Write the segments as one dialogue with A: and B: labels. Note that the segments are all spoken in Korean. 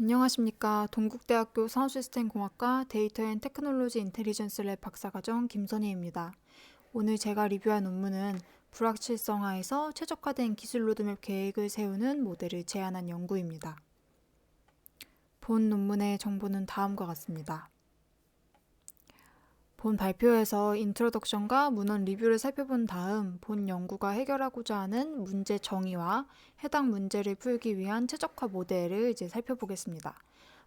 A: 안녕하십니까. 동국대학교 산업시스템공학과 데이터 앤 테크놀로지 인텔리전스 랩 박사과정 김선희입니다. 오늘 제가 리뷰한 논문은 불확실성하에서 최적화된 기술 로드맵 계획을 세우는 모델을 제안한 연구입니다. 본 논문의 정보는 다음과 같습니다. 본 발표에서 인트로덕션과 문헌 리뷰를 살펴본 다음 본 연구가 해결하고자 하는 문제 정의와 해당 문제를 풀기 위한 최적화 모델을 이제 살펴보겠습니다.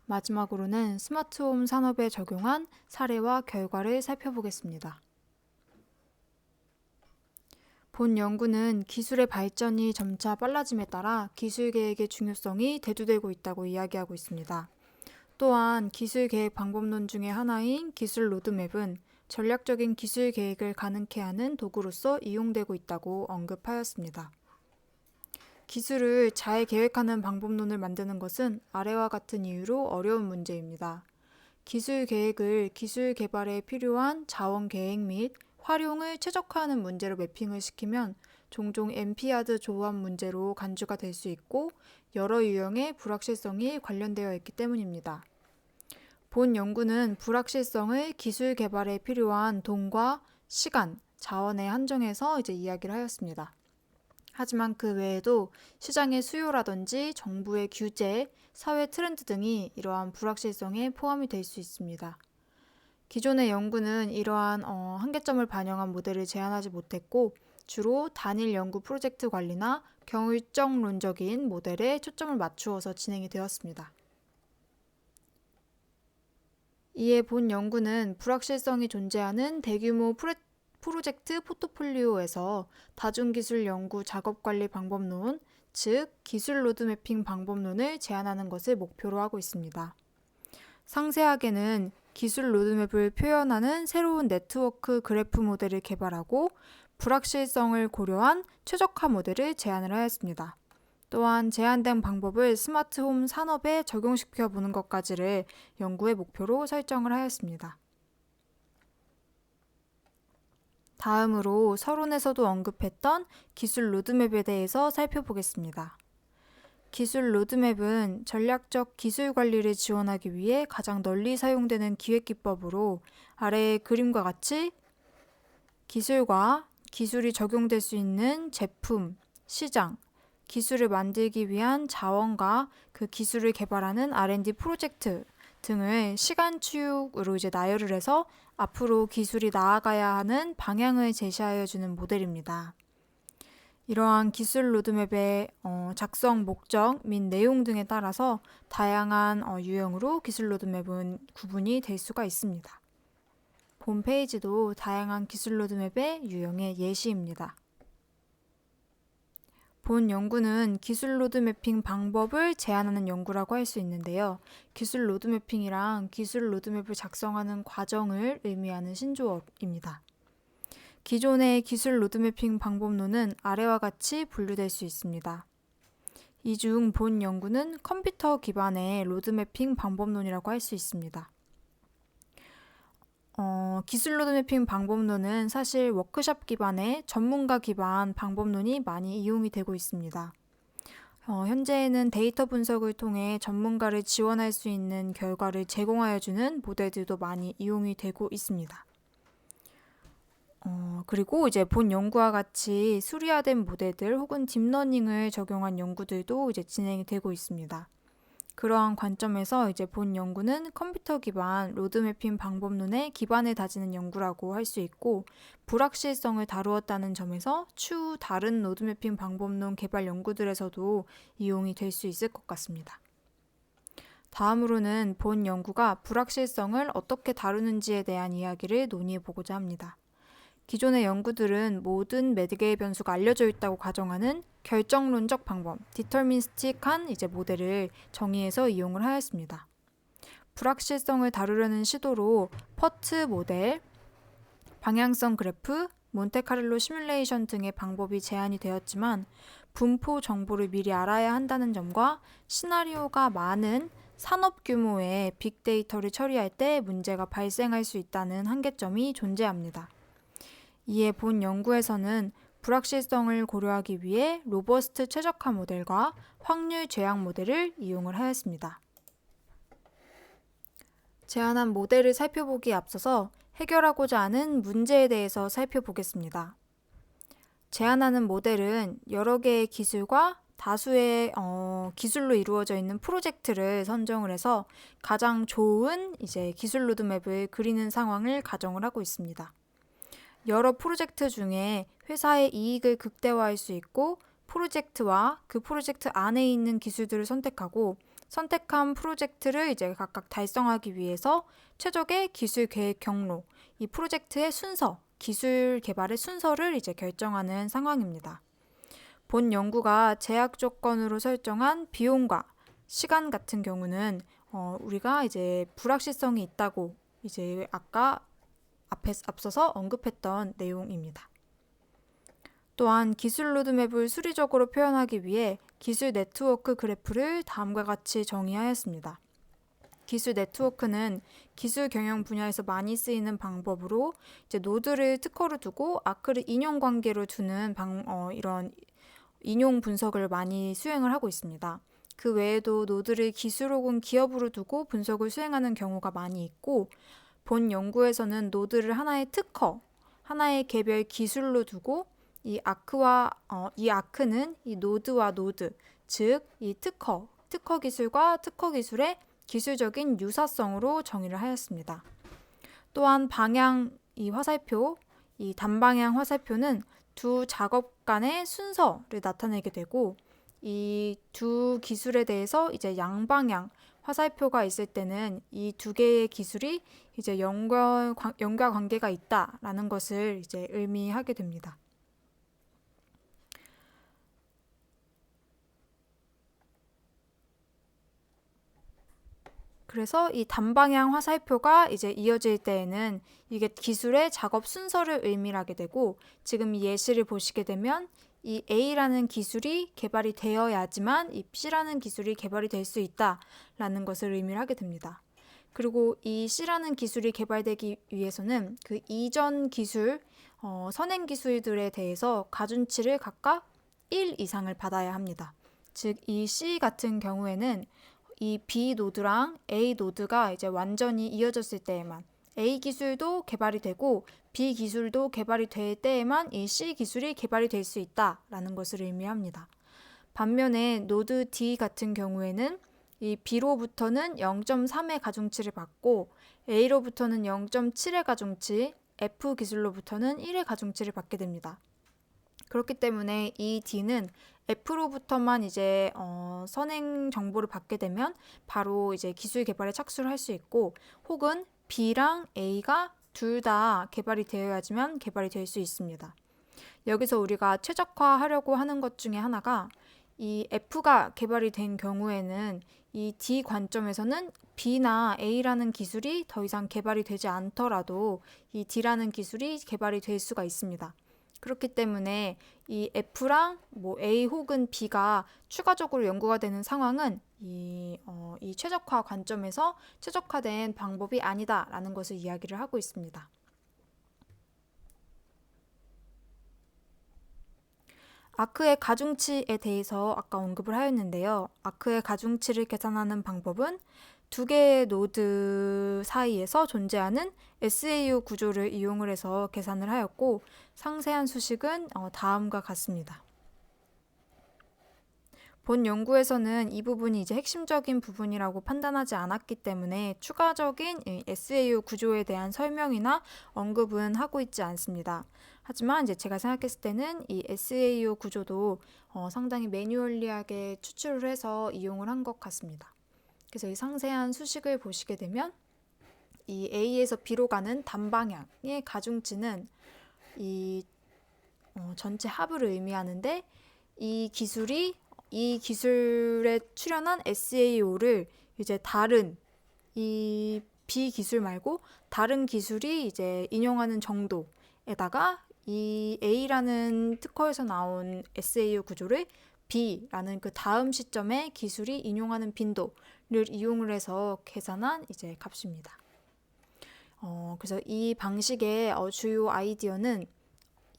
A: 마지막으로는 스마트홈 산업에 적용한 사례와 결과를 살펴보겠습니다. 본 연구는 기술의 발전이 점차 빨라짐에 따라 기술 계획의 중요성이 대두되고 있다고 이야기하고 있습니다. 또한 기술 계획 방법론 중의 하나인 기술 로드맵은 전략적인 기술 계획을 가능케 하는 도구로서 이용되고 있다고 언급하였습니다. 기술을 잘 계획하는 방법론을 만드는 것은 아래와 같은 이유로 어려운 문제입니다. 기술 계획을 기술 개발에 필요한 자원 계획 및 활용을 최적화하는 문제로 매핑을 시키면 종종 NP-hard 조합 문제로 간주가 될 수 있고 여러 유형의 불확실성이 관련되어 있기 때문입니다. 본 연구는 불확실성을 기술 개발에 필요한 돈과 시간, 자원에 한정해서 이야기를 하였습니다. 하지만 그 외에도 시장의 수요라든지 정부의 규제, 사회 트렌드 등이 이러한 불확실성에 포함이 될 수 있습니다. 기존의 연구는 이러한 한계점을 반영한 모델을 제안하지 못했고 주로 단일 연구 프로젝트 관리나 경율적론적인 모델에 초점을 맞추어서 진행이 되었습니다. 이에 본 연구는 불확실성이 존재하는 대규모 프로젝트 포트폴리오에서 다중기술 연구 작업관리 방법론, 즉 기술 로드매핑 방법론을 제안하는 것을 목표로 하고 있습니다. 상세하게는 기술 로드맵을 표현하는 새로운 네트워크 그래프 모델을 개발하고 불확실성을 고려한 최적화 모델을 제안을 하였습니다. 또한 제안된 방법을 스마트홈 산업에 적용시켜 보는 것까지를 연구의 목표로 설정을 하였습니다. 다음으로 서론에서도 언급했던 기술 로드맵에 대해서 살펴보겠습니다. 기술 로드맵은 전략적 기술 관리를 지원하기 위해 가장 널리 사용되는 기획기법으로 아래의 그림과 같이 기술과 기술이 적용될 수 있는 제품, 시장, 기술을 만들기 위한 자원과 그 기술을 개발하는 R&D 프로젝트 등을 시간축으로 나열을 해서 앞으로 기술이 나아가야 하는 방향을 제시하여 주는 모델입니다. 이러한 기술 로드맵의 작성 목적 및 내용 등에 따라서 다양한 유형으로 기술 로드맵은 구분이 될 수가 있습니다. 본 페이지도 다양한 기술 로드맵의 유형의 예시입니다. 본 연구는 기술 로드매핑 방법을 제안하는 연구라고 할 수 있는데요. 기술 로드매핑이랑 기술 로드맵을 작성하는 과정을 의미하는 신조어입니다. 기존의 기술 로드매핑 방법론은 아래와 같이 분류될 수 있습니다. 이 중 본 연구는 컴퓨터 기반의 로드매핑 방법론이라고 할 수 있습니다. 기술 로드매핑 방법론은 사실 워크숍 기반의 전문가 기반 방법론이 많이 이용이 되고 있습니다. 현재에는 데이터 분석을 통해 전문가를 지원할 수 있는 결과를 제공하여주는 모델들도 많이 이용이 되고 있습니다. 그리고 본 연구와 같이 수리화된 모델들 혹은 딥러닝을 적용한 연구들도 진행이 되고 있습니다. 그러한 관점에서 본 연구는 컴퓨터 기반 로드매핑 방법론의 기반을 다지는 연구라고 할 수 있고 불확실성을 다루었다는 점에서 추후 다른 로드매핑 방법론 개발 연구들에서도 이용이 될 수 있을 것 같습니다. 다음으로는 본 연구가 불확실성을 어떻게 다루는지에 대한 이야기를 논의해 보고자 합니다. 기존의 연구들은 모든 매개의 변수가 알려져 있다고 가정하는 결정론적 방법, 디터미니스틱한 모델을 정의해서 이용을 하였습니다. 불확실성을 다루려는 시도로 퍼트 모델, 방향성 그래프, 몬테카를로 시뮬레이션 등의 방법이 제안이 되었지만 분포 정보를 미리 알아야 한다는 점과 시나리오가 많은 산업 규모의 빅데이터를 처리할 때 문제가 발생할 수 있다는 한계점이 존재합니다. 이에 본 연구에서는 불확실성을 고려하기 위해 로버스트 최적화 모델과 확률 제약 모델을 이용을 하였습니다. 제안한 모델을 살펴보기에 앞서서 해결하고자 하는 문제에 대해서 살펴보겠습니다. 제안하는 모델은 여러 개의 기술과 다수의 기술로 이루어져 있는 프로젝트를 선정을 해서 가장 좋은 기술 로드맵을 그리는 상황을 가정을 하고 있습니다. 여러 프로젝트 중에 회사의 이익을 극대화할 수 있고 프로젝트와 그 프로젝트 안에 있는 기술들을 선택하고 선택한 프로젝트를 각각 달성하기 위해서 최적의 기술 계획 경로, 이 프로젝트의 순서, 기술 개발의 순서를 결정하는 상황입니다. 본 연구가 제약 조건으로 설정한 비용과 시간 같은 경우는 우리가 불확실성이 있다고 아까 앞서서 언급했던 내용입니다. 또한 기술 로드맵을 수리적으로 표현하기 위해 기술 네트워크 그래프를 다음과 같이 정의하였습니다. 기술 네트워크는 기술 경영 분야에서 많이 쓰이는 방법으로 노드를 특허로 두고 아크를 인용 관계로 두는 이런 인용 분석을 많이 수행을 하고 있습니다. 그 외에도 노드를 기술 혹은 기업으로 두고 분석을 수행하는 경우가 많이 있고 본 연구에서는 노드를 하나의 특허, 하나의 개별 기술로 두고 이 아크는 이 노드와 노드, 즉 이 특허 기술과 특허 기술의 기술적인 유사성으로 정의를 하였습니다. 또한 이 단방향 화살표는 두 작업 간의 순서를 나타내게 되고 이 두 기술에 대해서 양방향 화살표가 있을 때는 이 두 개의 기술이 연관 관계가 있다라는 것을 의미하게 됩니다. 그래서 이 단방향 화살표가 이어질 때에는 이게 기술의 작업 순서를 의미하게 되고 지금 이 예시를 보시게 되면 이 A라는 기술이 개발이 되어야지만 이 B라는 기술이 개발이 될 수 있다라는 것을 의미하게 됩니다. 그리고 이 C라는 기술이 개발되기 위해서는 그 이전 기술, 선행 기술들에 대해서 가중치를 각각 1 이상을 받아야 합니다. 즉 이 C 같은 경우에는 이 B 노드랑 A 노드가 완전히 이어졌을 때에만 A 기술도 개발이 되고 B 기술도 개발이 될 때에만 이 C 기술이 개발이 될 수 있다라는 것을 의미합니다. 반면에 노드 D 같은 경우에는 이 B로부터는 0.3의 가중치를 받고 A로부터는 0.7의 가중치, F 기술로부터는 1의 가중치를 받게 됩니다. 그렇기 때문에 이 D는 F로부터만 선행 정보를 받게 되면 바로 기술 개발에 착수를 할 수 있고 혹은 B랑 A가 둘 다 개발이 되어야지만 개발이 될 수 있습니다. 여기서 우리가 최적화하려고 하는 것 중에 하나가 이 F가 개발이 된 경우에는 이 D 관점에서는 B나 A라는 기술이 더 이상 개발이 되지 않더라도 이 D라는 기술이 개발이 될 수가 있습니다. 그렇기 때문에 이 F랑 A 혹은 B가 추가적으로 연구가 되는 상황은 이 최적화 관점에서 최적화된 방법이 아니다라는 것을 이야기를 하고 있습니다. 아크의 가중치에 대해서 아까 언급을 하였는데요. 아크의 가중치를 계산하는 방법은 두 개의 노드 사이에서 존재하는 SAU 구조를 이용을 해서 계산을 하였고 상세한 수식은 다음과 같습니다. 본 연구에서는 이 부분이 핵심적인 부분이라고 판단하지 않았기 때문에 추가적인 SAU 구조에 대한 설명이나 언급은 하고 있지 않습니다. 하지만 제가 생각했을 때는 이 SAU 구조도 상당히 매뉴얼리하게 추출을 해서 이용을 한 것 같습니다. 그래서 이 상세한 수식을 보시게 되면 이 A에서 B로 가는 단방향의 가중치는 이 전체 합을 의미하는데 이 기술에 출현한 SAO를 다른 이 B 기술 말고 다른 기술이 인용하는 정도에다가 이 A라는 특허에서 나온 SAO 구조를 B라는 그 다음 시점에 기술이 인용하는 빈도를 이용을 해서 계산한 값입니다. 그래서 이 방식의 주요 아이디어는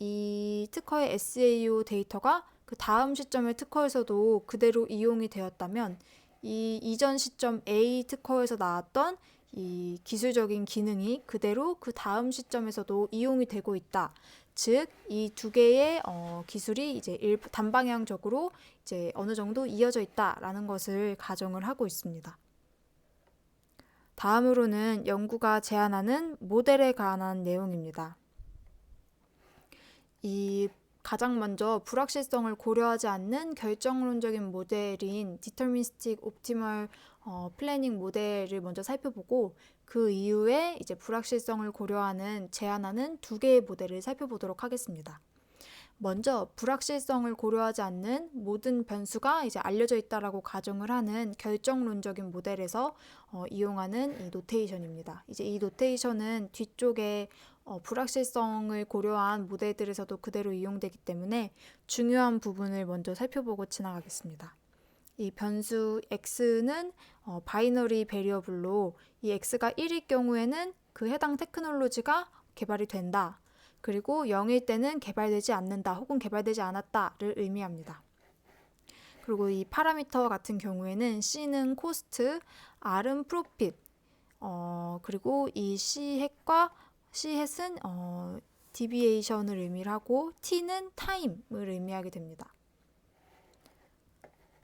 A: 이 특허의 SAO 데이터가 그 다음 시점의 특허에서도 그대로 이용이 되었다면 이 이전 시점 A 특허에서 나왔던 이 기술적인 기능이 그대로 그 다음 시점에서도 이용이 되고 있다. 즉, 이 두 개의 기술이 이제 단방향적으로 이제 어느 정도 이어져 있다라는 것을 가정을 하고 있습니다. 다음으로는 연구가 제안하는 모델에 관한 내용입니다. 이 가장 먼저 불확실성을 고려하지 않는 결정론적인 모델인 Deterministic Optimal Planning 모델을 먼저 살펴보고 그 이후에 이제 불확실성을 고려하는 제안하는 두 개의 모델을 살펴보도록 하겠습니다. 먼저 불확실성을 고려하지 않는 모든 변수가 이제 알려져 있다라고 가정을 하는 결정론적인 모델에서 이용하는 이 노테이션입니다. 이제 이 노테이션은 뒤쪽에 불확실성을 고려한 모델들에서도 그대로 이용되기 때문에 중요한 부분을 먼저 살펴보고 지나가겠습니다. 이 변수 x는 바이너리 베리어블로 이 x가 1일 경우에는 그 해당 테크놀로지가 개발이 된다. 그리고 0일 때는 개발되지 않는다 혹은 개발되지 않았다를 의미합니다. 그리고 이 파라미터 같은 경우에는 C는 코스트, R은 프로핏, 그리고 이 C햇과 C햇은 디비에이션을 의미를 하고 T는 타임을 의미하게 됩니다.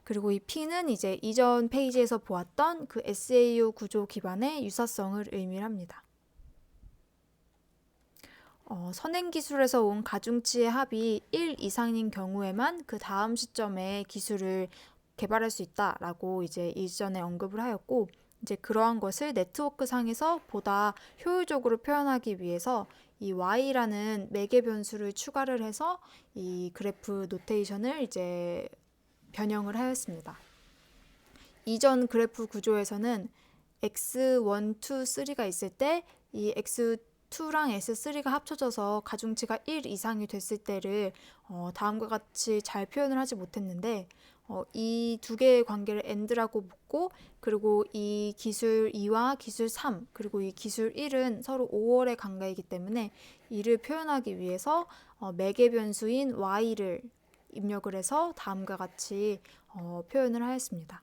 A: 그리고 이 P는 이제 이전 페이지에서 보았던 그 SAO 구조 기반의 유사성을 의미를 합니다. 선행기술에서 온 가중치의 합이 1 이상인 경우에만 그 다음 시점에 기술을 개발할 수 있다라고 이제 이전에 언급을 하였고, 이제 그러한 것을 네트워크 상에서 보다 효율적으로 표현하기 위해서 이 y라는 매개 변수를 추가를 해서 이 그래프 노테이션을 이제 변형을 하였습니다. 이전 그래프 구조에서는 x1, 2, 3가 있을 때 이 x2랑 S3가 합쳐져서 가중치가 1 이상이 됐을 때를 다음과 같이 잘 표현을 하지 못했는데 이 두 개의 관계를 AND라고 묻고, 그리고 이 기술 2와 기술 3 그리고 이 기술 1은 서로 5월의 관계이기 때문에 이를 표현하기 위해서 매개 변수인 y를 입력을 해서 다음과 같이 표현을 하였습니다.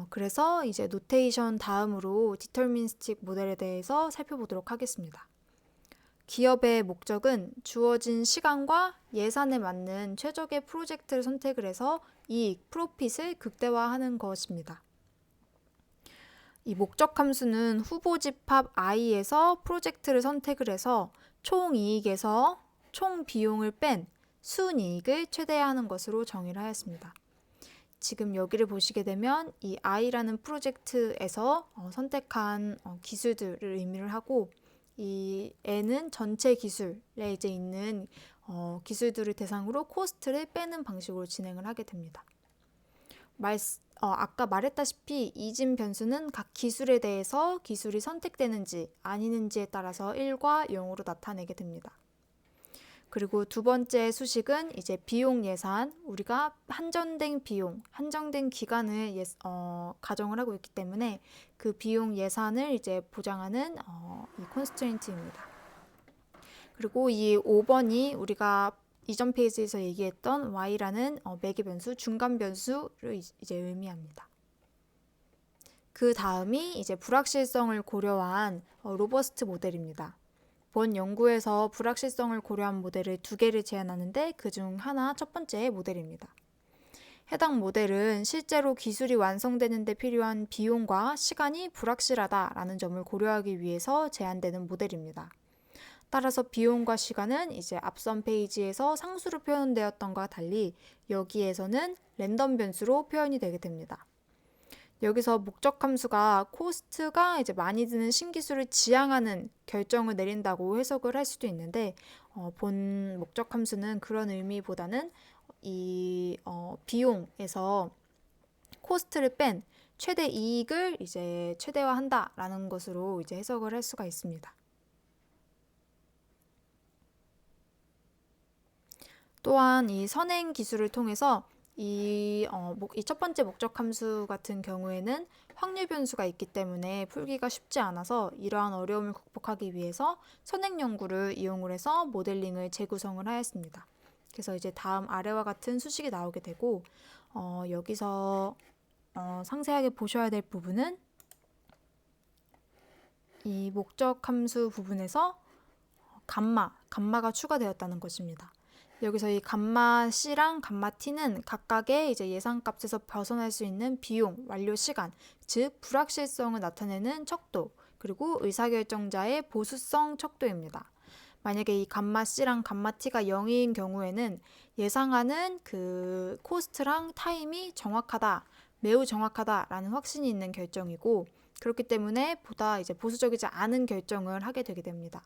A: 그래서 이제 노테이션 다음으로 디터미니스틱 모델에 대해서 살펴보도록 하겠습니다. 기업의 목적은 주어진 시간과 예산에 맞는 최적의 프로젝트를 선택을 해서 이익, 프로핏을 극대화하는 것입니다. 이 목적 함수는 후보 집합 i에서 프로젝트를 선택을 해서 총 이익에서 총 비용을 뺀 순이익을 최대화하는 것으로 정의를 하였습니다. 지금 여기를 보시게 되면 이 i라는 프로젝트에서 선택한 기술들을 의미를 하고, 이 n은 전체 기술에 이제 있는 기술들을 대상으로 코스트를 빼는 방식으로 진행을 하게 됩니다. 아까 말했다시피 이진 변수는 각 기술에 대해서 기술이 선택되는지 아니는지에 따라서 1과 0으로 나타내게 됩니다. 그리고 두 번째 수식은 이제 비용 예산, 우리가 한정된 비용, 한정된 기간을 가정을 하고 있기 때문에 그 비용 예산을 이제 보장하는 이 constraint입니다. 그리고 이 5번이 우리가 이전 페이지에서 얘기했던 y라는 매개 변수, 중간 변수를 이제 의미합니다. 그 다음이 이제 불확실성을 고려한 로버스트 모델입니다. 본 연구에서 불확실성을 고려한 모델을 두 개를 제안하는데 그중 하나 첫 번째 모델입니다. 해당 모델은 실제로 기술이 완성되는 데 필요한 비용과 시간이 불확실하다라는 점을 고려하기 위해서 제안되는 모델입니다. 따라서 비용과 시간은 이제 앞선 페이지에서 상수로 표현되었던 것과 달리 여기에서는 랜덤 변수로 표현이 되게 됩니다. 여기서 목적 함수가 코스트가 이제 많이 드는 신기술을 지향하는 결정을 내린다고 해석을 할 수도 있는데 본 목적 함수는 그런 의미보다는 이 비용에서 코스트를 뺀 최대 이익을 이제 최대화한다라는 것으로 이제 해석을 할 수가 있습니다. 또한 이 선행 기술을 통해서 이 첫 번째 목적 함수 같은 경우에는 확률 변수가 있기 때문에 풀기가 쉽지 않아서 이러한 어려움을 극복하기 위해서 선행 연구를 이용을 해서 모델링을 재구성을 하였습니다. 그래서 이제 다음 아래와 같은 수식이 나오게 되고 여기서 상세하게 보셔야 될 부분은 이 목적 함수 부분에서 감마가 추가되었다는 것입니다. 여기서 이 감마 C랑 감마 T는 각각의 이제 예상값에서 벗어날 수 있는 비용, 완료 시간, 즉 불확실성을 나타내는 척도, 그리고 의사결정자의 보수성 척도입니다. 만약에 이 감마 C랑 감마 T가 0인 경우에는 예상하는 그 코스트랑 타임이 정확하다, 매우 정확하다라는 확신이 있는 결정이고, 그렇기 때문에 보다 이제 보수적이지 않은 결정을 하게 되게 됩니다.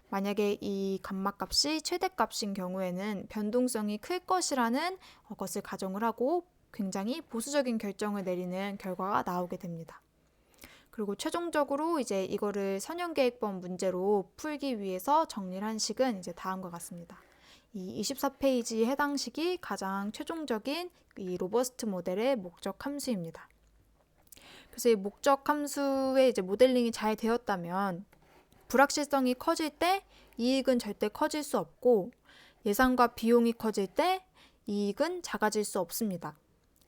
A: 만약에 이 감마값이 최대값인 경우에는 변동성이 클 것이라는 것을 가정을 하고 굉장히 보수적인 결정을 내리는 결과가 나오게 됩니다. 그리고 최종적으로 이제 이거를 선형계획법 문제로 풀기 위해서 정리를 한 식은 이제 다음과 같습니다. 이 24페이지에 해당 식이 가장 최종적인 이 로버스트 모델의 목적 함수입니다. 그래서 이 목적 함수의 이제 모델링이 잘 되었다면 불확실성이 커질 때 이익은 절대 커질 수 없고 예상과 비용이 커질 때 이익은 작아질 수 없습니다.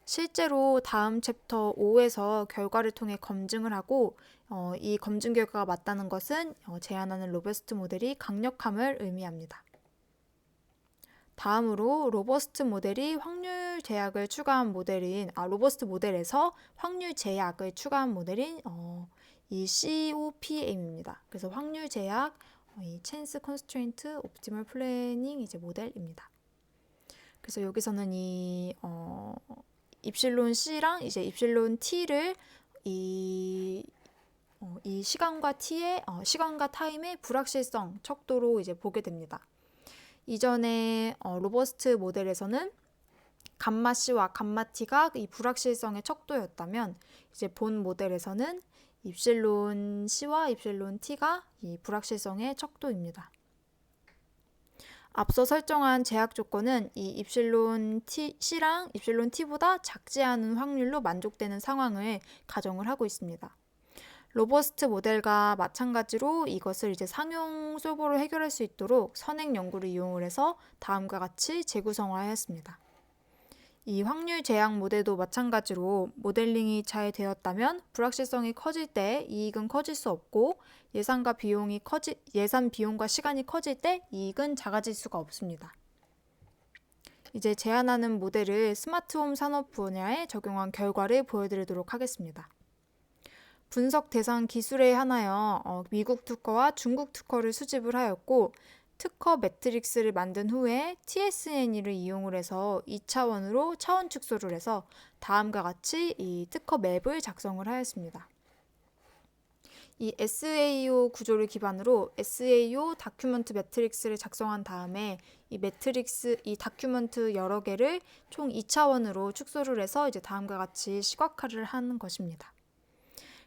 A: 실제로 다음 챕터 5에서 결과를 통해 검증을 하고 이 검증 결과가 맞다는 것은 제안하는 로버스트 모델이 강력함을 의미합니다. 다음으로 로버스트 모델이 확률 제약을 추가한 모델인 로버스트 모델에서 확률 제약을 추가한 모델인 이 COPM입니다. 그래서 확률 제약, 이 Chance Constraint Optimal Planning 이제 모델입니다. 그래서 여기서는 이 입실론 C랑 이제 입실론 T를 이 시간과 시간과 타임의 불확실성 척도로 이제 보게 됩니다. 이전에 로버스트 모델에서는 감마 C와 감마 T가 이 불확실성의 척도였다면 이제 본 모델에서는 입실론 C와 입실론 T가 이 불확실성의 척도입니다. 앞서 설정한 제약 조건은 이 입실론 C랑 입실론 T보다 작지 않은 확률로 만족되는 상황을 가정을 하고 있습니다. 로버스트 모델과 마찬가지로 이것을 이제 상용 솔버로 해결할 수 있도록 선행 연구를 이용을 해서 다음과 같이 재구성하였습니다. 이 확률 제약 모델도 마찬가지로 모델링이 잘 되었다면 불확실성이 커질 때 이익은 커질 수 없고 예산 비용과 시간이 커질 때 이익은 작아질 수가 없습니다. 이제 제안하는 모델을 스마트홈 산업 분야에 적용한 결과를 보여드리도록 하겠습니다. 분석 대상 기술에 한하여 미국 특허와 중국 특허를 수집을 하였고 특허 매트릭스를 만든 후에 TSNE를 이용을 해서 2차원으로 차원 축소를 해서 다음과 같이 이 특허 맵을 작성을 하였습니다. 이 SAO 구조를 기반으로 SAO 다큐먼트 매트릭스를 작성한 다음에 이 다큐먼트 여러 개를 총 2차원으로 축소를 해서 이제 다음과 같이 시각화를 하는 것입니다.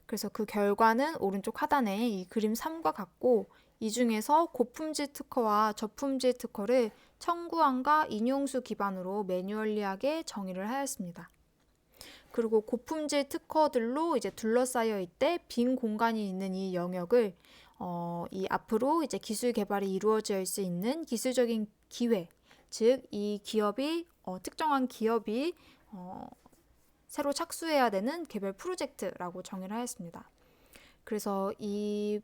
A: 그래서 그 결과는 오른쪽 하단에 이 그림 3과 같고 이 중에서 고품질 특허와 저품질 특허를 청구항과 인용수 기반으로 매뉴얼리하게 정의를 하였습니다. 그리고 고품질 특허들로 이제 둘러싸여 있대 빈 공간이 있는 이 영역을 이 앞으로 이제 기술 개발이 이루어질 수 있는 기술적인 기회, 즉 이 기업이 특정한 기업이 새로 착수해야 되는 개별 프로젝트라고 정의를 하였습니다. 그래서 이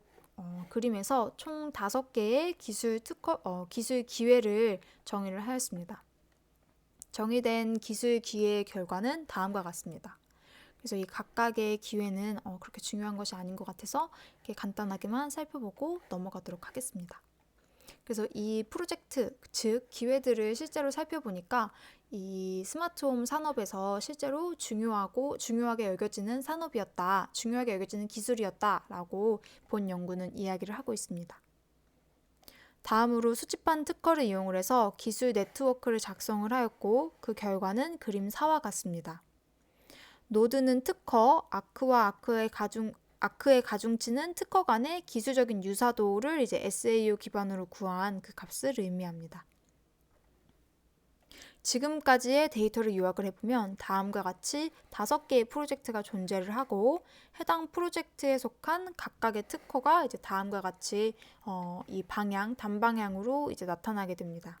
A: 그림에서 총 5개의 기술 기회를 정의를 하였습니다. 정의된 기술 기회의 결과는 다음과 같습니다. 그래서 이 각각의 기회는 그렇게 중요한 것이 아닌 것 같아서 이렇게 간단하게만 살펴보고 넘어가도록 하겠습니다. 그래서 이 프로젝트, 즉 기회들을 실제로 살펴보니까 이 스마트홈 산업에서 실제로 중요하게 여겨지는 산업이었다, 중요하게 여겨지는 기술이었다라고 본 연구는 이야기를 하고 있습니다. 다음으로 수집한 특허를 이용을 해서 기술 네트워크를 작성을 하였고 그 결과는 그림 4와 같습니다. 노드는 특허, 아크의 가중치는 특허 간의 기술적인 유사도를 이제 SAO 기반으로 구한 그 값을 의미합니다. 지금까지의 데이터를 요약을 해보면 다음과 같이 5개의 프로젝트가 존재를 하고 해당 프로젝트에 속한 각각의 특허가 이제 다음과 같이 이 단방향으로 이제 나타나게 됩니다.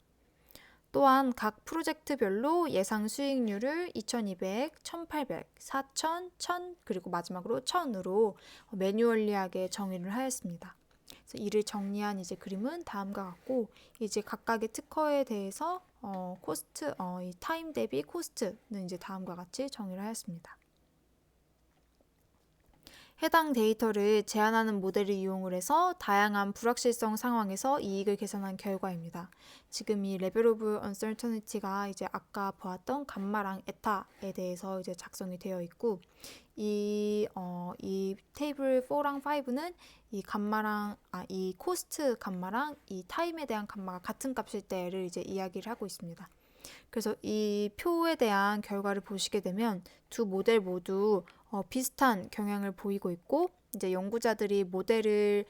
A: 또한 각 프로젝트별로 예상 수익률을 2200, 1800, 4000, 1000 그리고 마지막으로 1000으로 매뉴얼리하게 정의를 하였습니다. 그래서 이를 정리한 이제 그림은 다음과 같고 이제 각각의 특허에 대해서 코스트, 이 타임 대비 코스트는 이제 다음과 같이 정의를 하였습니다. 해당 데이터를 제한하는 모델을 이용을 해서 다양한 불확실성 상황에서 이익을 계산한 결과입니다. 지금 이 레벨 오브 언서터니티가 이제 아까 보았던 감마랑 에타에 대해서 이제 작성이 되어 있고 이 테이블 4랑 5는 이 코스트 감마랑 이 타임에 대한 감마가 같은 값일 때를 이제 이야기를 하고 있습니다. 그래서 이 표에 대한 결과를 보시게 되면 두 모델 모두 비슷한 경향을 보이고 있고 이제 연구자들이 모델을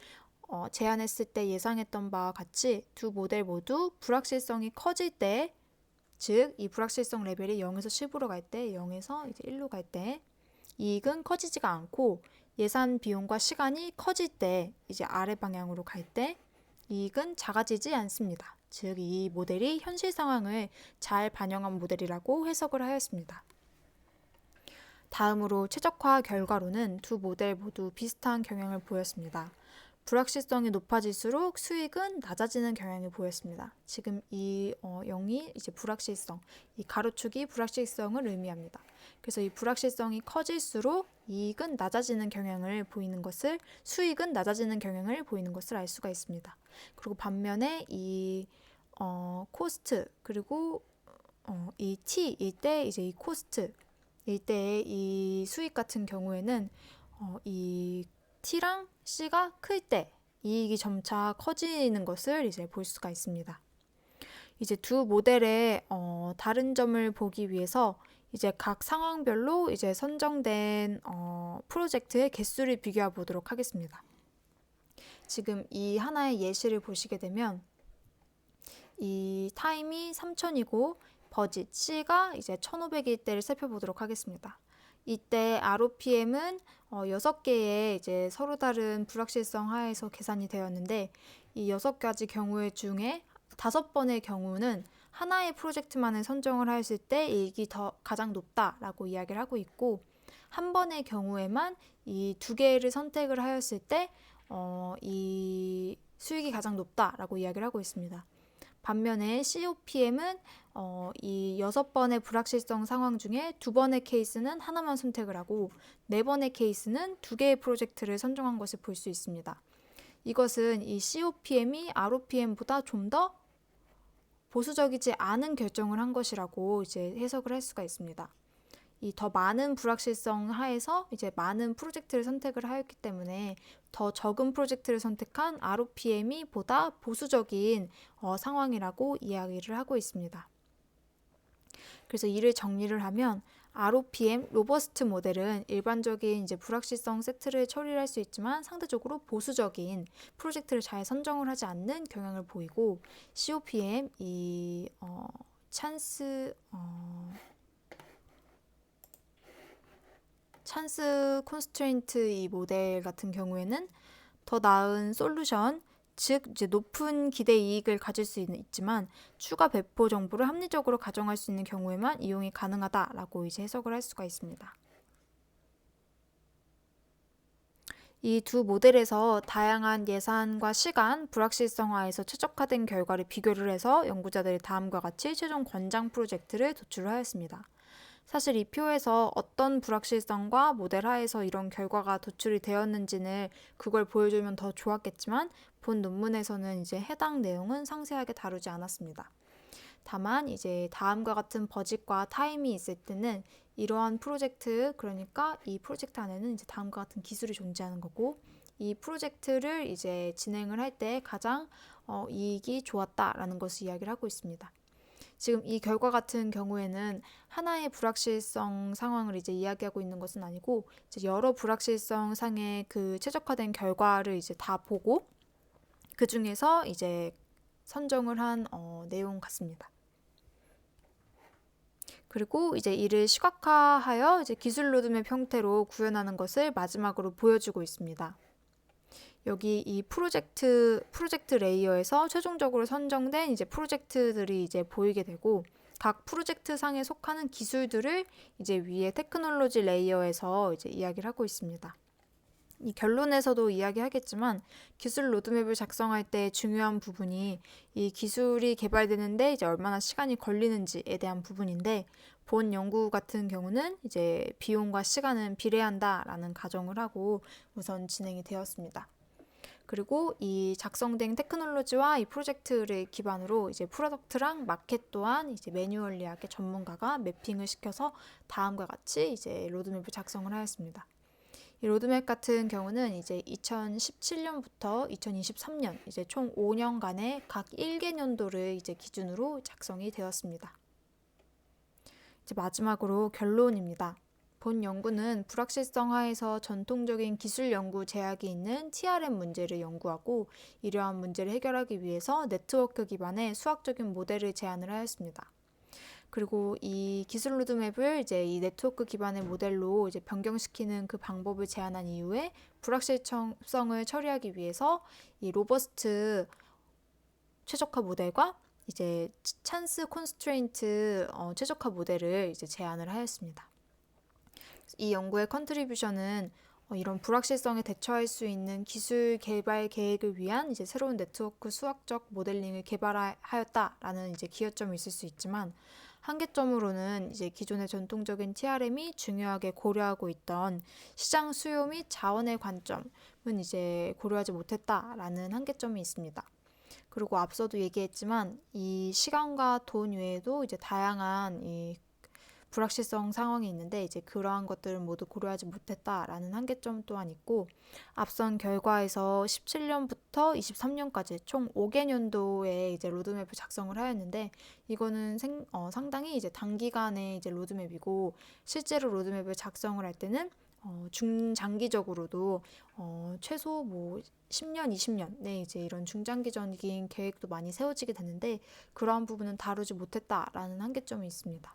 A: 제안했을 때 예상했던 바와 같이 두 모델 모두 불확실성이 커질 때, 즉 이 불확실성 레벨이 0에서 10으로 갈 때, 0에서 이제 1로 갈 때 이익은 커지지가 않고 예산 비용과 시간이 커질 때, 이제 아래 방향으로 갈 때 이익은 작아지지 않습니다. 즉 이 모델이 현실 상황을 잘 반영한 모델이라고 해석을 하였습니다. 다음으로 최적화 결과로는 두 모델 모두 비슷한 경향을 보였습니다. 불확실성이 높아질수록 수익은 낮아지는 경향을 보였습니다. 지금 이 0이 이제 불확실성, 이 가로축이 불확실성을 의미합니다. 그래서 이 불확실성이 커질수록 이익은 낮아지는 경향을 보이는 것을, 수익은 낮아지는 경향을 보이는 것을 알 수가 있습니다. 그리고 반면에 이 코스트 그리고 이 T일 때 이제 이 코스트 일대의 이 수익 같은 경우에는 이 T랑 C가 클 때 이익이 점차 커지는 것을 이제 볼 수가 있습니다. 이제 두 모델의 다른 점을 보기 위해서 이제 각 상황별로 이제 선정된 프로젝트의 개수를 비교해 보도록 하겠습니다. 지금 이 하나의 예시를 보시게 되면 이 타임이 3000이고 버짓 C가 이제 1500일 때를 살펴보도록 하겠습니다. 이때 ROPM은 6개의 이제 서로 다른 불확실성 하에서 계산이 되었는데 이 6가지 경우의 중에 5번의 경우는 하나의 프로젝트만을 선정을 하였을 때 이익이 가장 높다라고 이야기를 하고 있고 한 번의 경우에만 이 2개를 선택을 하였을 때 이 수익이 가장 높다라고 이야기를 하고 있습니다. 반면에 COPM은 이 6번의 불확실성 상황 중에 2번의 케이스는 하나만 선택을 하고 4번의 케이스는 2개의 프로젝트를 선정한 것을 볼 수 있습니다. 이것은 이 COPM이 ROPM보다 좀 더 보수적이지 않은 결정을 한 것이라고 이제 해석을 할 수가 있습니다. 이 더 많은 불확실성 하에서 이제 많은 프로젝트를 선택을 하였기 때문에 더 적은 프로젝트를 선택한 ROPM이 보다 보수적인 상황이라고 이야기를 하고 있습니다. 그래서 이를 정리를 하면 ROPM 로버스트 모델은 일반적인 이제 불확실성 세트를 처리를 할 수 있지만 상대적으로 보수적인 프로젝트를 잘 선정을 하지 않는 경향을 보이고 COPM 이 찬스 콘스트레인트 이 모델 같은 경우에는 더 나은 솔루션, 즉 이제 높은 기대 이익을 가질 수 있지만 추가 배포 정보를 합리적으로 가정할 수 있는 경우에만 이용이 가능하다라고 이제 해석을 할 수가 있습니다. 이 두 모델에서 다양한 예산과 시간, 불확실성화에서 최적화된 결과를 비교를 해서 연구자들이 다음과 같이 최종 권장 프로젝트를 도출하였습니다. 사실 이 표에서 어떤 불확실성과 모델 하에서 이런 결과가 도출이 되었는지는 그걸 보여주면 더 좋았겠지만 본 논문에서는 이제 해당 내용은 상세하게 다루지 않았습니다. 다만 이제 다음과 같은 버짓과 타임이 있을 때는 이러한 프로젝트, 그러니까 이 프로젝트 안에는 이제 다음과 같은 기술이 존재하는 거고 이 프로젝트를 이제 진행을 할 때 가장 이익이 좋았다라는 것을 이야기를 하고 있습니다. 지금 이 결과 같은 경우에는 하나의 불확실성 상황을 이제 이야기하고 있는 것은 아니고 이제 여러 불확실성 상의 그 최적화된 결과를 이제 다 보고 그 중에서 이제 선정을 한 내용 같습니다. 그리고 이제 이를 시각화하여 이제 기술 로드맵 형태로 구현하는 것을 마지막으로 보여주고 있습니다. 여기 이 프로젝트 레이어에서 최종적으로 선정된 이제 프로젝트들이 이제 보이게 되고, 각 프로젝트 상에 속하는 기술들을 이제 위에 테크놀로지 레이어에서 이제 이야기를 하고 있습니다. 이 결론에서도 이야기하겠지만 기술 로드맵을 작성할 때 중요한 부분이 이 기술이 개발되는데 이제 얼마나 시간이 걸리는지에 대한 부분인데, 본 연구 같은 경우는 이제 비용과 시간은 비례한다라는 가정을 하고 우선 진행이 되었습니다. 그리고 이 작성된 테크놀로지와 이 프로젝트를 기반으로 이제 프로덕트랑 마켓 또한 이제 매뉴얼리하게 전문가가 매핑을 시켜서 다음과 같이 이제 로드맵을 작성을 하였습니다. 이 로드맵 같은 경우는 이제 2017년부터 2023년 이제 총 5년간의 각 1개년도를 이제 기준으로 작성이 되었습니다. 이제 마지막으로 결론입니다. 본 연구는 불확실성 하에서 전통적인 기술 연구 제약이 있는 TRM 문제를 연구하고, 이러한 문제를 해결하기 위해서 네트워크 기반의 수학적인 모델을 제안을 하였습니다. 그리고 이 기술 로드맵을 이제 이 네트워크 기반의 모델로 이제 변경시키는 그 방법을 제안한 이후에 불확실성을 처리하기 위해서 이 로버스트 최적화 모델과 이제 찬스 콘스트레인트 최적화 모델을 이제 제안을 하였습니다. 이 연구의 컨트리뷰션은 이런 불확실성에 대처할 수 있는 기술 개발 계획을 위한 이제 새로운 네트워크 수학적 모델링을 개발하였다라는 이제 기여점이 있을 수 있지만, 한계점으로는 이제 기존의 전통적인 TRM이 중요하게 고려하고 있던 시장 수요 및 자원의 관점은 이제 고려하지 못했다라는 한계점이 있습니다. 그리고 앞서도 얘기했지만 이 시간과 돈 외에도 이제 다양한 이 불확실성 상황이 있는데 이제 그러한 것들을 모두 고려하지 못했다라는 한계점 또한 있고, 앞선 결과에서 17년부터 23년까지 총 5개년도에 이제 로드맵을 작성을 하였는데, 이거는 상당히 이제 단기간의 이제 로드맵이고, 실제로 로드맵을 작성을 할 때는 중장기적으로도 최소 뭐 10년, 20년에 이제 이런 중장기적인 계획도 많이 세워지게 되는데, 그러한 부분은 다루지 못했다라는 한계점이 있습니다.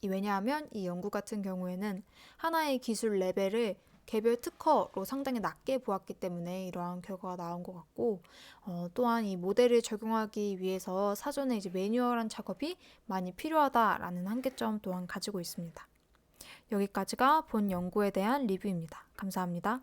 A: 왜냐하면 이 연구 같은 경우에는 하나의 기술 레벨을 개별 특허로 상당히 낮게 보았기 때문에 이러한 결과가 나온 것 같고, 또한 이 모델을 적용하기 위해서 사전에 이제 매뉴얼한 작업이 많이 필요하다라는 한계점 또한 가지고 있습니다. 여기까지가 본 연구에 대한 리뷰입니다. 감사합니다.